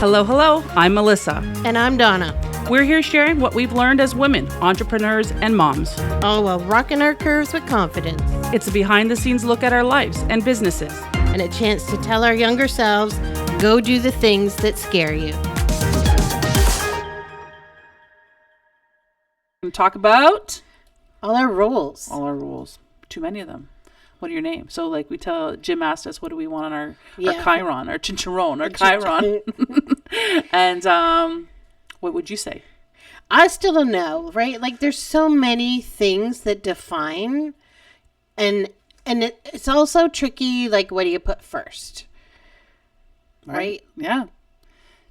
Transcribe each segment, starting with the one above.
Hello, hello. I'm Melissa. And I'm Donna. We're here sharing what we've learned as women, entrepreneurs, and moms. All while rocking our curves with confidence. It's a behind-the-scenes look at our lives and businesses. And a chance to tell our younger selves, go do the things that scare you. We're going to talk about all our roles. All our roles. Too many of them. What are your names? So like Jim asked us, what do we want on our Chiron, our Chincharon, our Chiron. And what would you say? I still don't know, right? Like there's so many things that define and it's also tricky, like what do you put first? Right? Yeah.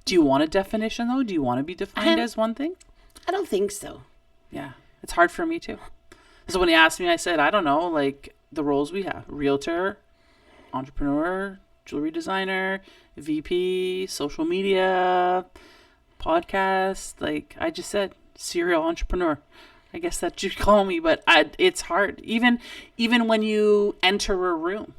Do you want a definition though? Do you want to be defined as one thing? I don't think so. Yeah. It's hard for me too. So when he asked me, I said, I don't know, like the roles we have: Realtor, entrepreneur, jewelry designer, VP, social media, podcast. Like I just said, serial entrepreneur. I guess that you'd call me, but it's hard. Even when you enter a room,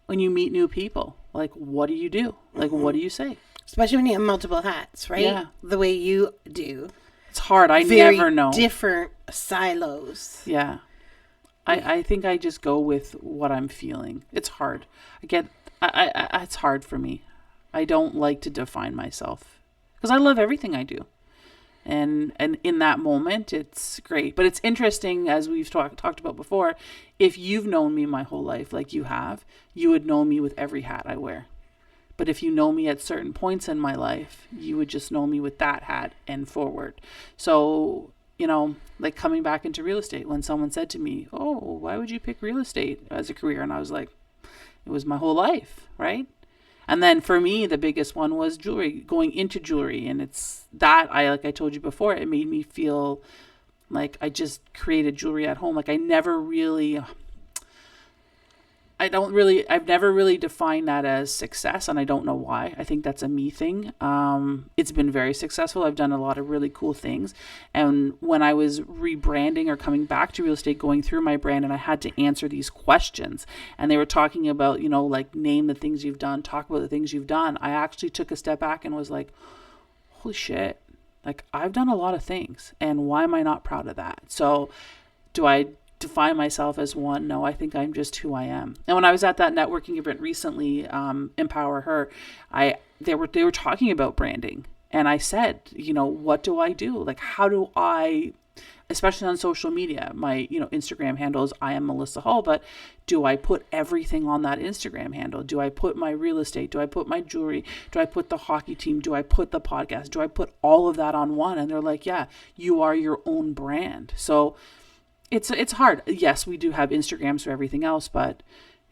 when you meet new people, like what do you do? Like what do you say? Especially when you have multiple hats, right? Yeah. The way you do. It's hard. I Very never know. Different silos. Yeah. I think I just go with what I'm feeling. It's hard. It's hard for me. I don't like to define myself because I love everything I do. And in that moment, it's great. But it's interesting, as we've talked about before, if you've known me my whole life like you have, you would know me with every hat I wear. But if you know me at certain points in my life, you would just know me with that hat and forward. So, like coming back into real estate, when someone said to me, oh, why would you pick real estate as a career? And I was like, it was my whole life, right? And then for me, the biggest one was jewelry, going into jewelry. And it's that, like I told you before, it made me feel like I just created jewelry at home. Like I've never really defined that as success, and I don't know why. I think that's a me thing. It's been very successful. I've done a lot of really cool things. And when I was rebranding or coming back to real estate, going through my brand, and I had to answer these questions, and they were talking about, like name the things you've done, talk about the things you've done. I actually took a step back and was like, holy shit, like I've done a lot of things, and why am I not proud of that? So do I define myself as one? No, I think I'm just who I am. And when I was at that networking event recently, Empower Her, they were talking about branding, and I said, what do I do? Like, how do I, especially on social media, my Instagram handle is I am Melissa Hull, but do I put everything on that Instagram handle? Do I put my real estate? Do I put my jewelry? Do I put the hockey team? Do I put the podcast? Do I put all of that on one? And they're like, yeah, you are your own brand. So it's hard. Yes, we do have Instagrams for everything else, but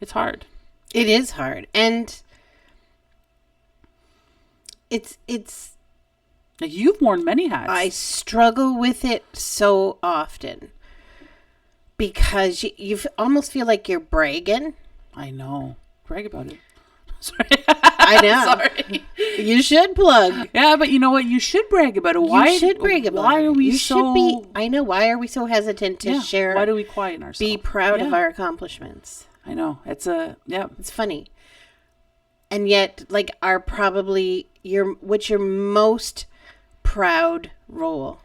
it's hard. It is hard. And it's like you've worn many hats. I struggle with it so often because you almost feel like you're bragging. I know. Brag about it. Sorry. I know. Sorry. You should plug. Yeah, but you know what? You should brag about it. Why? You should brag about it. Why are we so... I know. Why are we so hesitant to share? Why do we quieten ourselves? Be proud of our accomplishments. I know. It's funny. And yet, like, what's your most proud role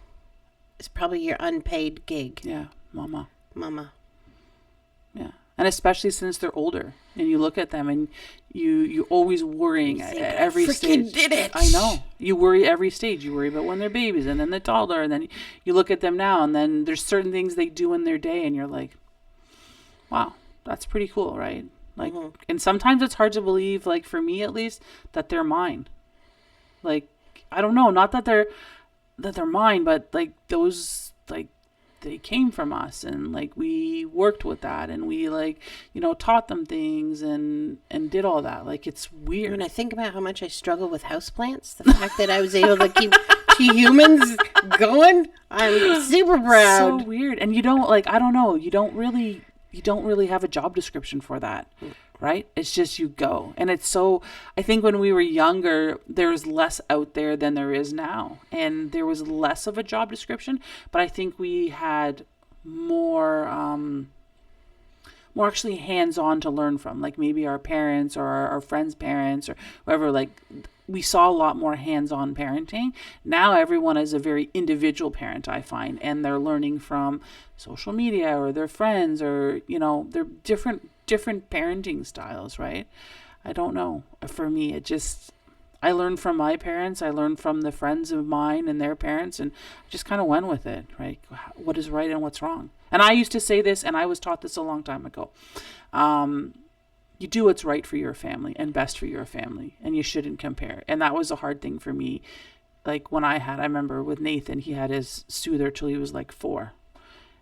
is probably your unpaid gig. Yeah. Mama. Yeah. And especially since they're older and you look at them and you always worrying at every stage. Did it. I know. You worry every stage. You worry about when they're babies and then the toddler, and then you look at them now, and then there's certain things they do in their day and you're like, wow, that's pretty cool, right? Like, and sometimes it's hard to believe, like for me at least, that they're mine. Like, I don't know, not that they're mine, but like those, like, they came from us, and like we worked with that, and we like taught them things and did all that. Like, it's weird. When I think about how much I struggle with houseplants, the fact that I was able to keep two humans going, I'm super proud. So weird. And you don't, like, I don't know, you don't really have a job description for that, right? It's just you go. And it's so, I think when we were younger, there was less out there than there is now. And there was less of a job description, but I think we had more actually hands-on to learn from, like maybe our parents or our friends' parents or whoever. Like, we saw a lot more hands-on parenting. Now everyone is a very individual parent, I find, and they're learning from social media or their friends, or they're different parenting styles, right? I don't know. For me, I learned from my parents, I learned from the friends of mine and their parents, and I just kind of went with it, right? What is right and what's wrong? And I used to say this, and I was taught this a long time ago. You do what's right for your family and best for your family, and you shouldn't compare. And that was a hard thing for me. Like when I remember with Nathan, he had his soother till he was like 4.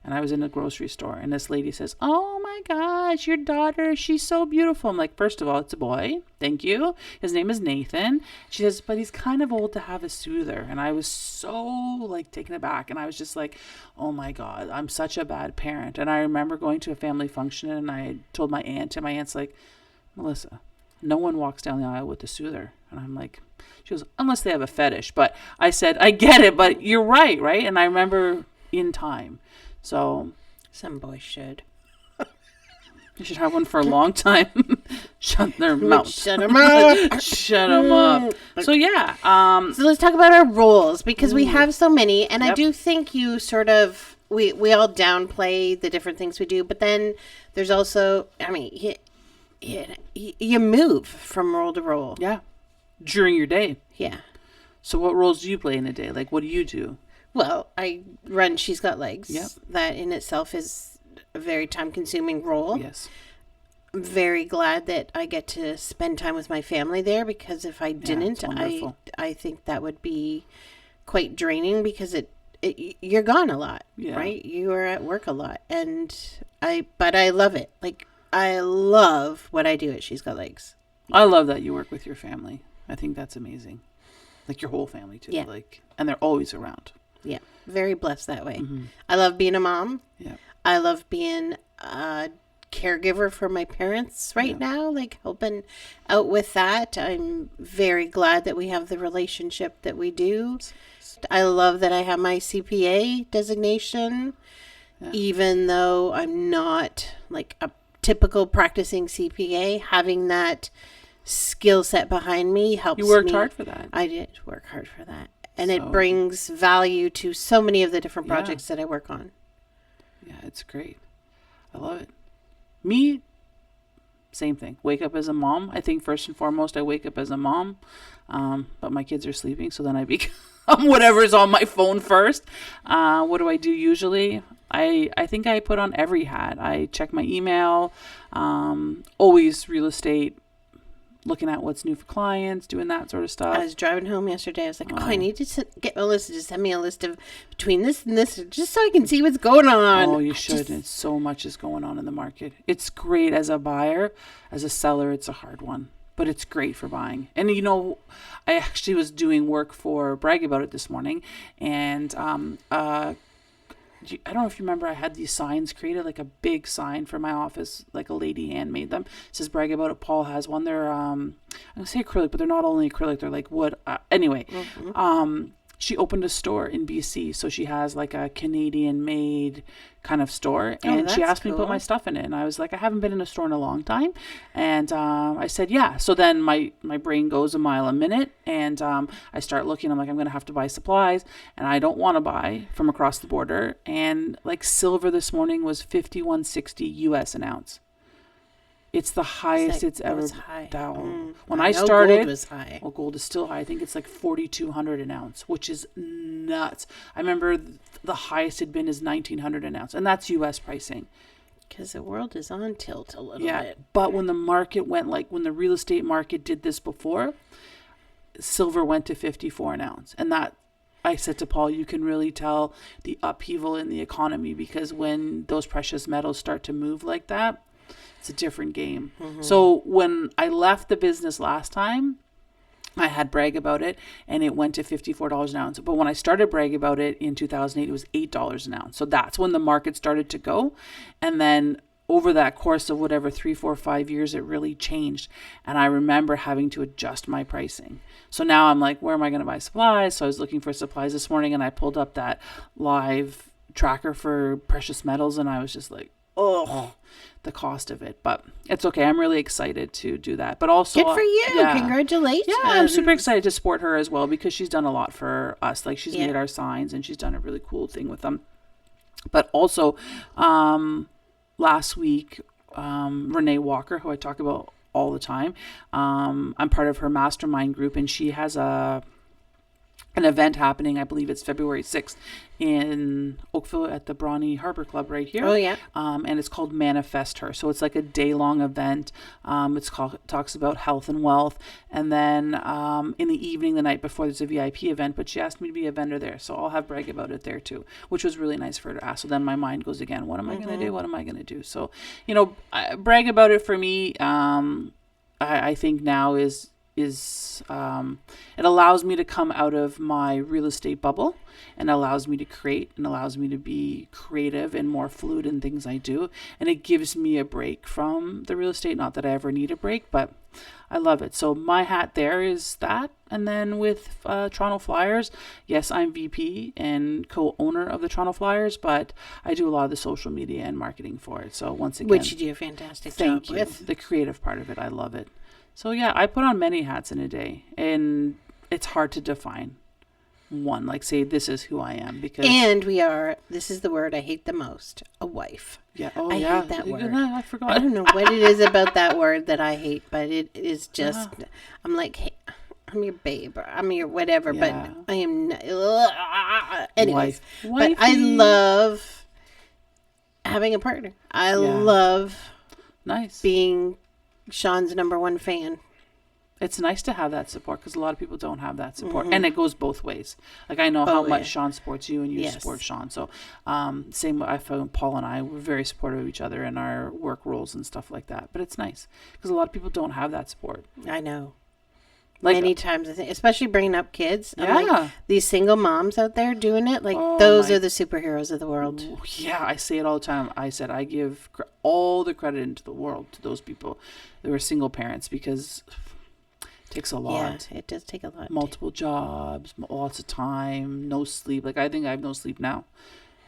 And I was in a grocery store, and this lady says, "Oh my gosh, your daughter, she's so beautiful." I'm like, first of all, it's a boy. Thank you. His name is Nathan. She says, "But he's kind of old to have a soother." And I was so like taken aback. And I was just like, oh my God, I'm such a bad parent. And I remember going to a family function, and I told my aunt, and my aunt's like, "Melissa, no one walks down the aisle with a soother." And I'm like, she goes, "Unless they have a fetish." But I said, I get it, but you're right? And I remember in time. So some boys should. You should have one for a long time. Shut their mouth. Shut them up. Shut them up. So yeah. So let's talk about our roles, because we have so many, and I do think you sort of we all downplay the different things we do, but then there's also, I mean, you move from role to role. Yeah. During your day. Yeah. So what roles do you play in a day? Like, what do you do? Well, I run She's Got Legs. Yep. That in itself is a very time-consuming role. Yes. I'm very glad that I get to spend time with my family there, because if I didn't, I think that would be quite draining, because you're gone a lot, right? You are at work a lot, but I love it. Like, I love what I do at She's Got Legs. I love that you work with your family. I think that's amazing. Like your whole family too. Yeah. And they're always around. Yeah. Very blessed that way. Mm-hmm. I love being a mom. Yeah. I love being a caregiver for my parents right now, like helping out with that. I'm very glad that we have the relationship that we do. I love that I have my CPA designation, even though I'm not like a typical practicing CPA. Having that skill set behind me helps me. You worked hard for that. I did work hard for that. And it brings value to so many of the different projects that I work on. Yeah, it's great. I love it. Me, same thing. Wake up as a mom. I think first and foremost, I wake up as a mom. But my kids are sleeping, so then I become whatever's on my phone first. What do I do usually? I think I put on every hat. I check my email, always real estate, looking at what's new for clients, doing that sort of stuff. I was driving home yesterday. I was like, I need to get Melissa to send me a list of between this and this, just so I can see what's going on. Oh, you should. So much is going on in the market. It's great as a buyer. As a seller, it's a hard one. But it's great for buying. And, I actually was doing work for Brag About It this morning. And I don't know if you remember, I had these signs created, like a big sign for my office, like a lady hand made them. It says Brag About It. Paul has one. They're, I'm going to say acrylic, but they're not only acrylic, they're like wood. Anyway, she opened a store in BC. So she has like a Canadian made kind of store. And she asked me to put my stuff in it. And I was like, I haven't been in a store in a long time. And I said, yeah. So then my brain goes a mile a minute. And I start looking. I'm like, I'm going to have to buy supplies. And I don't want to buy from across the border. And like silver this morning was $51.60 US an ounce. It's the highest it's ever down. When I started, gold was high. Well, gold is still high. I think it's like 4,200 an ounce, which is nuts. I remember the highest had been is 1,900 an ounce, and that's U.S. pricing. Because the world is on tilt a little bit. But when the market went, like when the real estate market did this before, silver went to 54 an ounce, and that. I said to Paul, you can really tell the upheaval in the economy, because when those precious metals start to move like that, it's a different game. Mm-hmm. So when I left the business last time, I had Brag About It, and it went to $54 an ounce. But when I started Brag About It in 2008, it was $8 an ounce. So that's when the market started to go. And then over that course of whatever 3, 4, 5 years, it really changed. And I remember having to adjust my pricing. So now I'm like, where am I going to buy supplies? So I was looking for supplies this morning, and I pulled up that live tracker for precious metals, and I was just like, the cost of it, but it's okay. I'm really excited to do that. But also, Good for you. yeah. Congratulations. Yeah, I'm super excited to support her as well because she's done a lot for us. Like she's made our signs and she's done a really cool thing with them. But also, last week, Renee Walker, who I talk about all the time, I'm part of her mastermind group, and she has an event happening. I believe it's February 6th in Oakville at the Brawny Harbor Club right here. Oh, yeah. And it's called Manifest Her. So it's like a day-long event. Talks about health and wealth. And then in the evening, the night before, there's a VIP event. But she asked me to be a vendor there. So I'll have brag about it there too, which was really nice for her to ask. So then my mind goes again, what am I going to do? What am I going to do? So, brag about it for me, I think now is it allows me to come out of my real estate bubble and allows me to create and allows me to be creative and more fluid in things I do. And it gives me a break from the real estate. Not that I ever need a break, but I love it. So my hat there is that. And then with Toronto Flyers, yes, I'm VP and co-owner of the Toronto Flyers, but I do a lot of the social media and marketing for it. So once again, which you do a fantastic job with. The creative part of it, I love it. So yeah, I put on many hats in a day, and it's hard to define one. Like say, this is who I am because. And this is the word I hate the most, a wife. Yeah. I hate that word. I forgot. I don't know what it is about that word that I hate, but it is just, I'm like, hey, I'm your babe, or I'm your whatever, but I am, anyways. But I love having a partner. I love being Sean's number one fan. It's nice to have that support because a lot of people don't have that support, and it goes both ways. Like I know how much Sean supports you, and you support Sean. So, same. I found Paul and I were very supportive of each other in our work roles and stuff like that. But it's nice because a lot of people don't have that support. I know. Like, many times, I think, especially bringing up kids. I'm like, these single moms out there doing it, like those are the superheroes of the world. Yeah, I say it all the time. I said I give all the credit into the world to those people that were single parents because it takes a lot. Yeah, it does take a lot. Multiple jobs, lots of time, no sleep. Like I think I have no sleep now.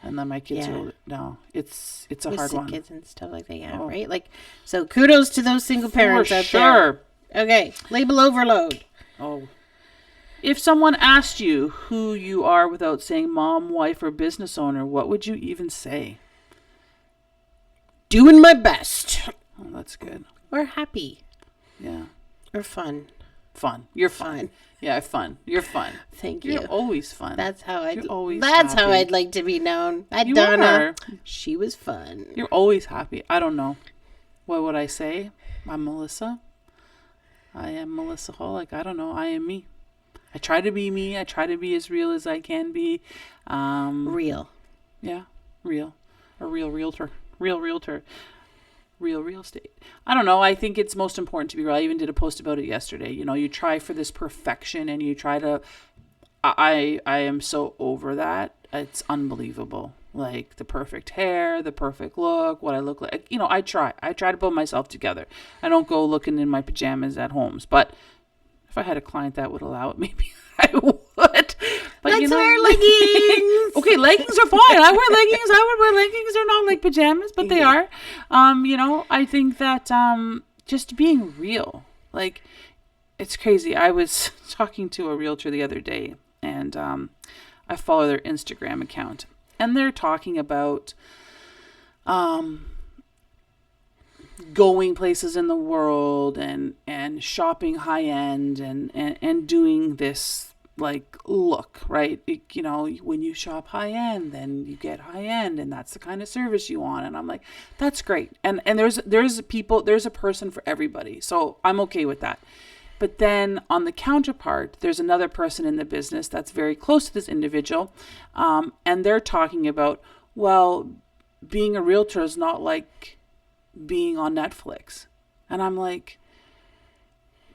And then my kids are no. It's a with hard one. Kids and stuff like that, right? Like, so kudos to those single parents out there. Okay, label overload. Oh. If someone asked you who you are without saying mom, wife, or business owner, what would you even say? Doing my best. Oh, that's good. Or happy. Yeah. Or fun. Fun. You're fun. Yeah, fun. You're fun. Thank you. You're always fun. That's how I'd happy. how I'd like to be known. You Donna, are. she was fun. You're always happy. I don't know. What would I say? I'm Melissa. I am Melissa Hall. Like, I don't know. I am me. I try to be me. I try to be as real as I can be. Real. Yeah. Real. A real realtor. Real realtor. Real real estate. I don't know. I think it's most important to be real. I even did a post about it yesterday. You try for this perfection and you try to... I am so over that. It's unbelievable. Like the perfect hair, the perfect look, what I look like. I try to put myself together. I don't go looking in my pajamas at homes, but if I had a client that would allow it, maybe I would. But let's wear leggings. Okay, leggings are fine. I wear leggings. I would wear leggings. They're not like pajamas, but they are. I think that just being real, like it's crazy. I was talking to a realtor the other day, and I follow their Instagram account. And they're talking about going places in the world and shopping high end and doing this like look, right? When you shop high end, then you get high end, and that's the kind of service you want. And I'm like, that's great. And there's a person for everybody. So I'm okay with that. But then on the counterpart, there's another person in the business that's very close to this individual. And they're talking about, well, being a realtor is not like being on Netflix. And I'm like,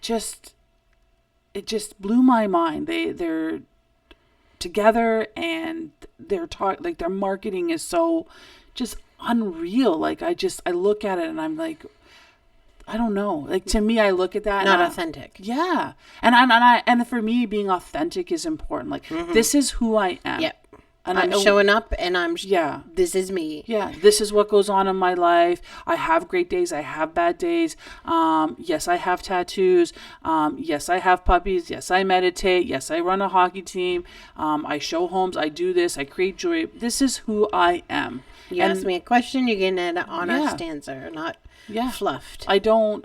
it just blew my mind. They're together and like their marketing is so just unreal. Like I look at it and I'm like, I don't know. Like to me, I look at that. Not authentic. Yeah. And for me, being authentic is important. Like this is who I am. Yep. And I'm showing up and yeah. This is me. Yeah, this is what goes on in my life. I have great days. I have bad days. Yes, I have tattoos. Yes, I have puppies. Yes, I meditate. Yes, I run a hockey team. I show homes. I do this. I create jewelry. This is who I am. You ask me a question, you're getting an honest answer, not fluffed. I don't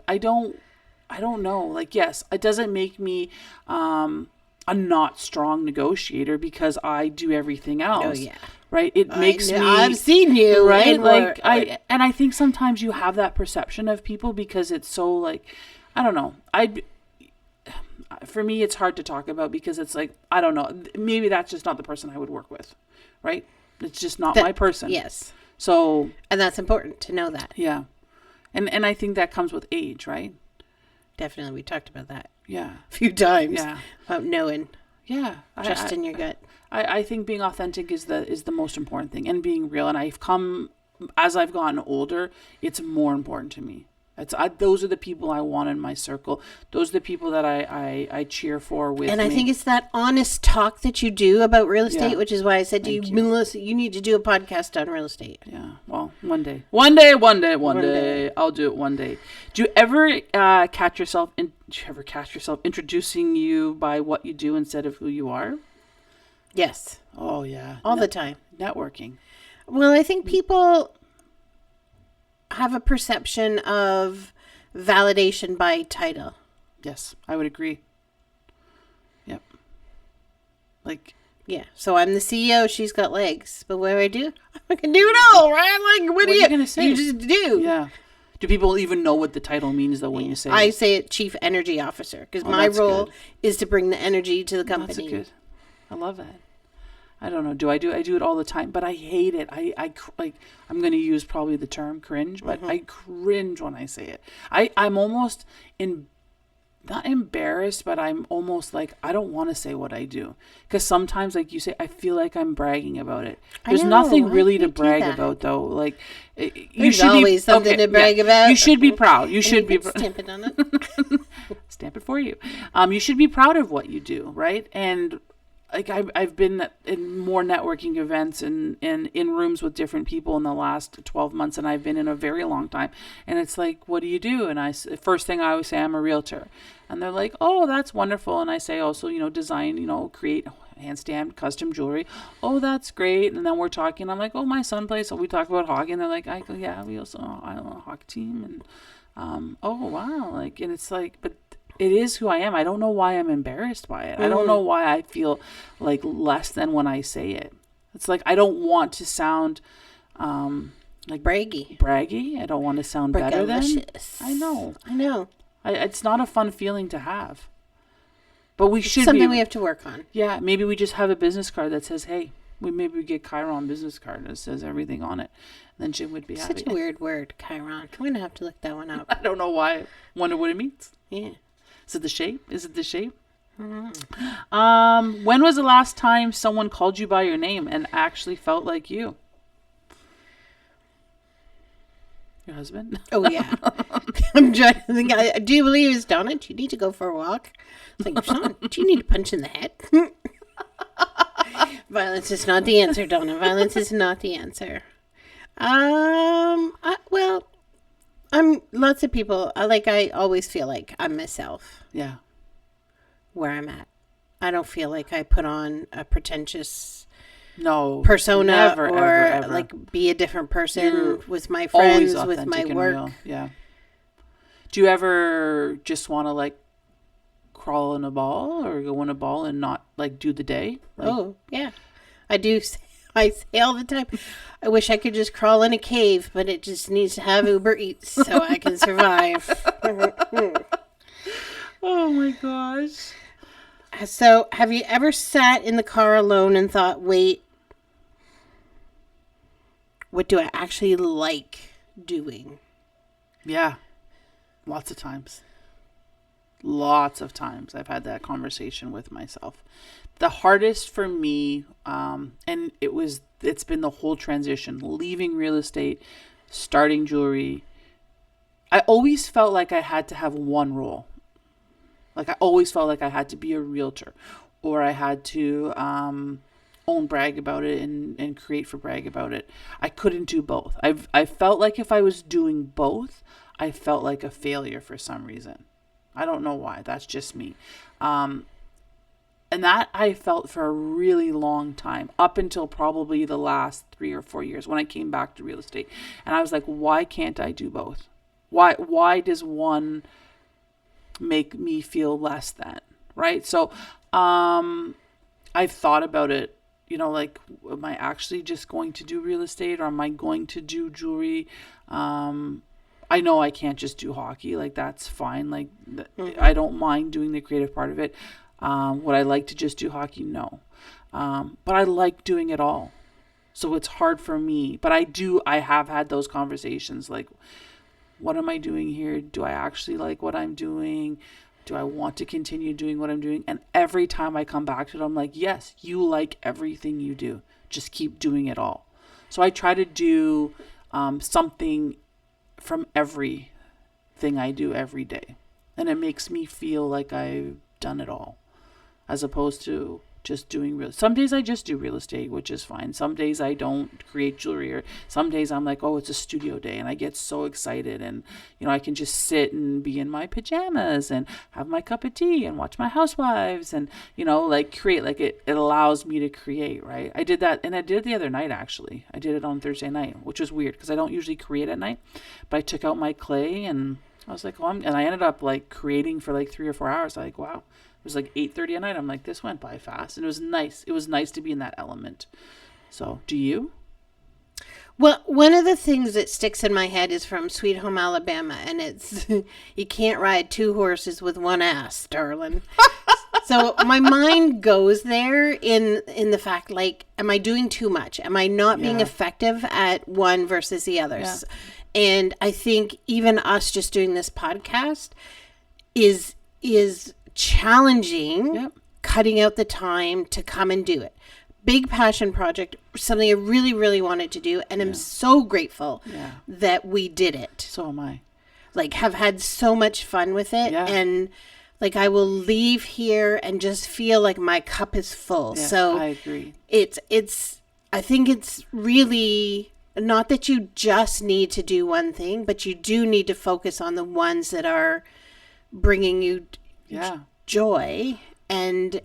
know. Like, yes, it doesn't make me a not strong negotiator because I do everything else. Oh, yeah. Right? It makes me... I've seen you. Right? Like, I think sometimes you have that perception of people because it's so, like, I don't know. For me, it's hard to talk about because it's like, I don't know. Maybe that's just not the person I would work with. Right? It's just not my person. Yes. So... And that's important to know that. Yeah. And I think that comes with age, right? Definitely. We talked about that. Yeah. A few times. Yeah. About knowing. Yeah. Just in your gut. I think being authentic is the most important thing, and being real. And as I've gotten older, it's more important to me. Those are the people I want in my circle. Those are the people that I cheer for with and me. I think it's that honest talk that you do about real estate, which is why I said to you, Melissa, you need to do a podcast on real estate. Yeah. Well, one day. I'll do it one day. Do you ever catch yourself introducing you by what you do instead of who you are? Yes. Oh, yeah. All the time. Networking. Well, I think people have a perception of validation by title. Yes, I would agree. Yep. Like... Yeah. So I'm the CEO. She's got legs. But what do? I can do it all, right? Like, what are you going to say? You just do. Yeah. Do people even know what the title means, though, when you say I say it Chief Energy Officer because my role is to bring the energy to the company. That's good. I love that. I don't know. I do it all the time, but I hate it. I'm going to use probably the term cringe, but I cringe when I say it. I'm almost not embarrassed, but I'm almost like, I don't want to say what I do. Because sometimes, like you say, I feel like I'm bragging about it. There's nothing really to brag about, though. Like, There's always something to brag about. You should be proud. You should be stamp it on it. Stamp it for you. You should be proud of what you do, right? And like I've been in more networking events and in rooms with different people in the last 12 months, and I've been in a very long time. And it's like, what do you do? And first thing I always say, I'm a realtor. And they're like, oh, that's wonderful. And I say also, design, create hand-stamped custom jewelry. Oh, that's great. And then we're talking. I'm like, oh, my son plays. So we talk about hockey. And they're like, I go, yeah, I own a hockey team. And oh, wow. Like, and it's like, but it is who I am. I don't know why I'm embarrassed by it. I don't know why I feel like less than when I say it. It's like I don't want to sound like braggy. I don't want to sound better than. I know. It's not a fun feeling to have. But we should something we have to work on. Yeah, maybe we just have a business card that says, "Hey." Maybe we get Chiron business card that says everything on it. And then Jim would be happy. Such a weird word, Chiron. I'm going to have to look that one up. I don't know why. I wonder what it means. Yeah. Is it the shape? Mm-hmm. When was the last time someone called you by your name and actually felt like you? Your husband? Oh, yeah. I'm trying to think. Do you believe it's Donna? Do you need to go for a walk? It's like, Donna, do you need a punch in the head? Violence is not the answer, Donna. Violence is not the answer. Well, I'm lots of people. I always feel like I'm myself. Yeah. Where I'm at. I don't feel like I put on a pretentious persona never, or ever. like be a different person with my friends, with my work. Real. Yeah. Do you ever just want to like crawl in a ball or go in a ball and not like do the day? Oh, yeah. I do. I say all the time, I wish I could just crawl in a cave, but it just needs to have Uber Eats so I can survive. Oh my gosh. So, have you ever sat in the car alone and thought, wait, what do I actually like doing? Yeah. Lots of times. I've had that conversation with myself. The hardest for me, and it's been the whole transition, leaving real estate, starting jewelry. I always felt like I had to have one role. Like I always felt like I had to be a realtor, or I had to own brag about it and create for brag about it. I couldn't do both. I felt like if I was doing both, I felt like a failure for some reason. I don't know why. That's just me. And that I felt for a really long time, up until probably the last 3 or 4 years when I came back to real estate. And I was like, why can't I do both? Why does one make me feel less than? Right? So I've thought about it, like, am I actually just going to do real estate, or am I going to do jewelry? I know I can't just do hockey. Like, that's fine. Like, I don't mind doing the creative part of it. Would I like to just do hockey? No. But I like doing it all. So it's hard for me. But I have had those conversations. Like, what am I doing here? Do I actually like what I'm doing? Do I want to continue doing what I'm doing? And every time I come back to it, I'm like, yes, you like everything you do. Just keep doing it all. So I try to do something from everything I do every day. And it makes me feel like I've done it all, as opposed to just doing some days I just do real estate, which is fine. Some days I don't create jewelry, or some days I'm like, oh, it's a studio day, and I get so excited, and I can just sit and be in my pajamas and have my cup of tea and watch my housewives and like create. Like, it allows me to create, right? I did that, and I did it the other night. Actually, I did it on Thursday night, which was weird because I don't usually create at night, but I took out my clay and I was like, and I ended up like creating for like 3 or 4 hours. Like, wow. It was like 8:30 at night. I'm like, this went by fast. And it was nice. It was nice to be in that element. So, do you? Well, one of the things that sticks in my head is from Sweet Home Alabama. And it's, you can't ride 2 horses with one ass, darling. So my mind goes there in the fact, like, am I doing too much? Am I not being effective at one versus the others? Yeah. And I think even us just doing this podcast is challenging, cutting out the time to come and do it. Big passion project, something I really, really wanted to do. And I'm so grateful that we did it. So am I. Like, have had so much fun with it. Yeah. And like, I will leave here and just feel like my cup is full. Yeah, so I agree. I think it's really not that you just need to do one thing, but you do need to focus on the ones that are bringing you joy, and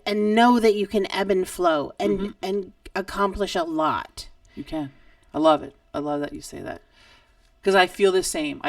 know that you can ebb and flow and accomplish a lot. You can. I love it. I love that you say that, because I feel the same.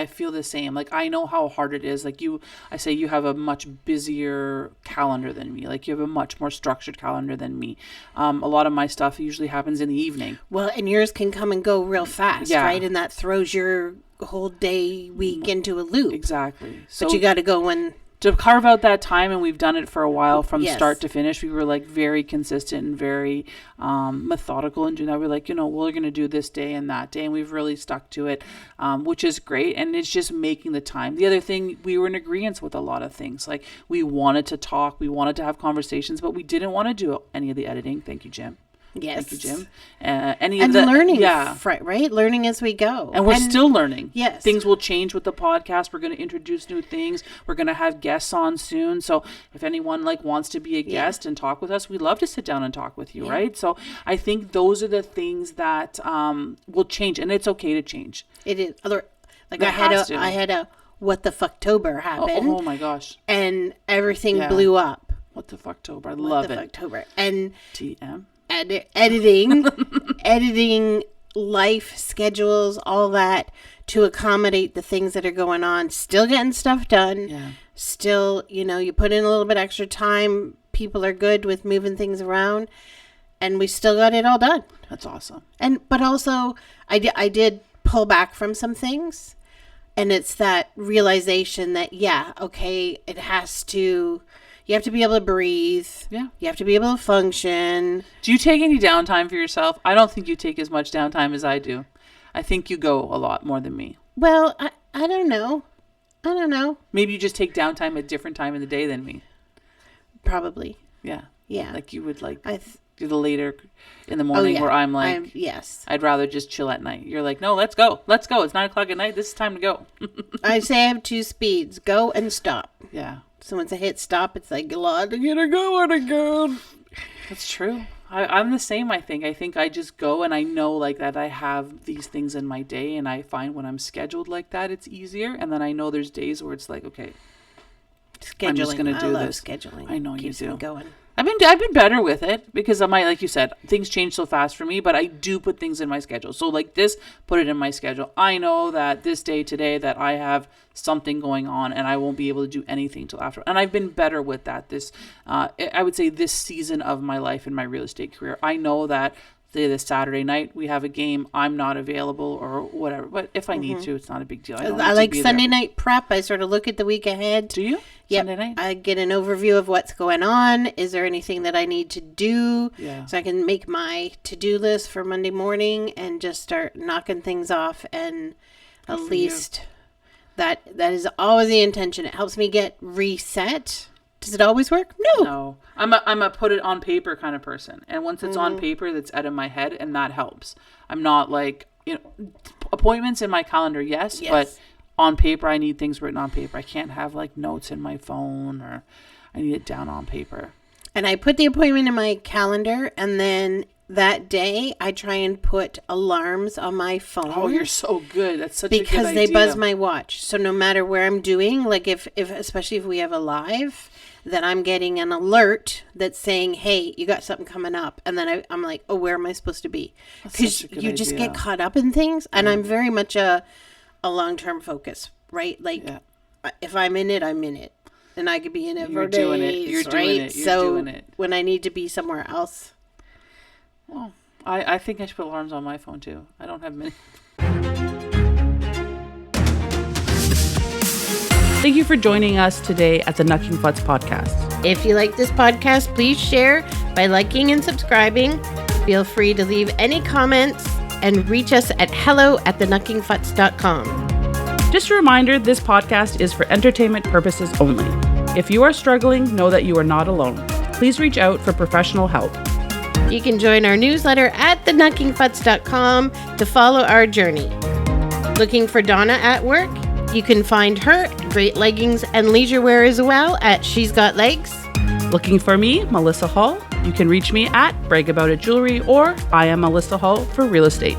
Like, I know how hard it is. Like, you have a much busier calendar than me. Like, you have a much more structured calendar than me. A lot of my stuff usually happens in the evening. Well, and yours can come and go real fast, right? And that throws your whole day, week into a loop. Exactly. So, but you got to go to carve out that time, and we've done it for a while from start to finish. We were like very consistent and very methodical in doing that. We're like, we're going to do this day and that day, and we've really stuck to it, which is great. And it's just making the time. The other thing, we were in agreement with a lot of things. Like, we wanted to talk, we wanted to have conversations, but we didn't want to do any of the editing. Thank you, Jim. Yes. Thank you, Jim. Learning, right? Learning as we go. And we're still learning. Yes. Things will change with the podcast. We're going to introduce new things. We're going to have guests on soon. So if anyone wants to be a guest and talk with us, we'd love to sit down and talk with you, right? So I think those are the things that will change, and it's okay to change. It is. Like, I had a what the fucktober happened. Oh my gosh. And everything blew up. What the fucktober. I love it. What the fucktober. And TM. Editing life schedules, all that, to accommodate the things that are going on. Still getting stuff done. Still, you put in a little bit extra time. People are good with moving things around, and we still got it all done. That's awesome. But also, I did pull back from some things, and it's that realization that it has to. You have to be able to breathe. Yeah. You have to be able to function. Do you take any downtime for yourself? I don't think you take as much downtime as I do. I think you go a lot more than me. Well, I don't know. Maybe you just take downtime at a different time in the day than me. Probably. Yeah. Yeah. Like, you would do the later in the morning where I'm like, yes. I'd rather just chill at night. You're like, no, let's go. It's 9:00 at night. This is time to go. I say I have 2 speeds: go and stop. Yeah. So once I hit stop, it's like, I gotta go again. That's true. I'm the same, I think. I think I just go and I know like that I have these things in my day, and I find when I'm scheduled like that, it's easier. And then I know there's days where it's like, okay, Scheduling. I'm just going to do love this. scheduling. I know Keeps you do. me going. I've been better with it because I might, like you said, things change so fast for me, but I do put things in my schedule. So like this, put it in my schedule. I know that this day today that I have something going on and I won't be able to do anything till after. And I've been better with that. I would say this season of my life in my real estate career, I know that this Saturday night we have a game, I'm not available or whatever. But if I need to, it's not a big deal. I like Sunday night prep. I sort of look at the week ahead. Do you? Yep. Sunday night? I get an overview of what's going on. Is there anything that I need to do? Yeah. So I can make my to-do list for Monday morning and just start knocking things off. And at least that is always the intention. It helps me get reset. Does it always work? No. I'm a put it on paper kind of person. And once it's on paper, that's out of my head, and that helps. I'm not like, appointments in my calendar, yes. But on paper, I need things written on paper. I can't have like notes in my phone, or I need it down on paper. And I put the appointment in my calendar, and then that day I try and put alarms on my phone. Oh, you're so good. That's such a good idea. Because they buzz my watch. So no matter where I'm doing, like if especially if we have a live, then I'm getting an alert that's saying, hey, you got something coming up. And then I'm like, oh, where am I supposed to be? Because you just get caught up in things. And I'm very much a long-term focus, right? Like if I'm in it, I'm in it. And I could be in it for days, doing it. You're doing it. You're doing it. When I need to be somewhere else. Well, I think I should put alarms on my phone too. I don't have many. Thank you for joining us today at the Nucking Futz podcast. If you like this podcast, please share by liking and subscribing. Feel free to leave any comments and reach us at hello@thenuckingfutz.com. Just a reminder, this podcast is for entertainment purposes only. If you are struggling, know that you are not alone. Please reach out for professional help. You can join our newsletter at thenuckingfutz.com to follow our journey. Looking for Donna at work? You can find her great leggings and leisure wear as well at She's Got Legs. Looking for me, Melissa Hall? You can reach me at Brag About It Jewelry or I am Melissa Hall for real estate.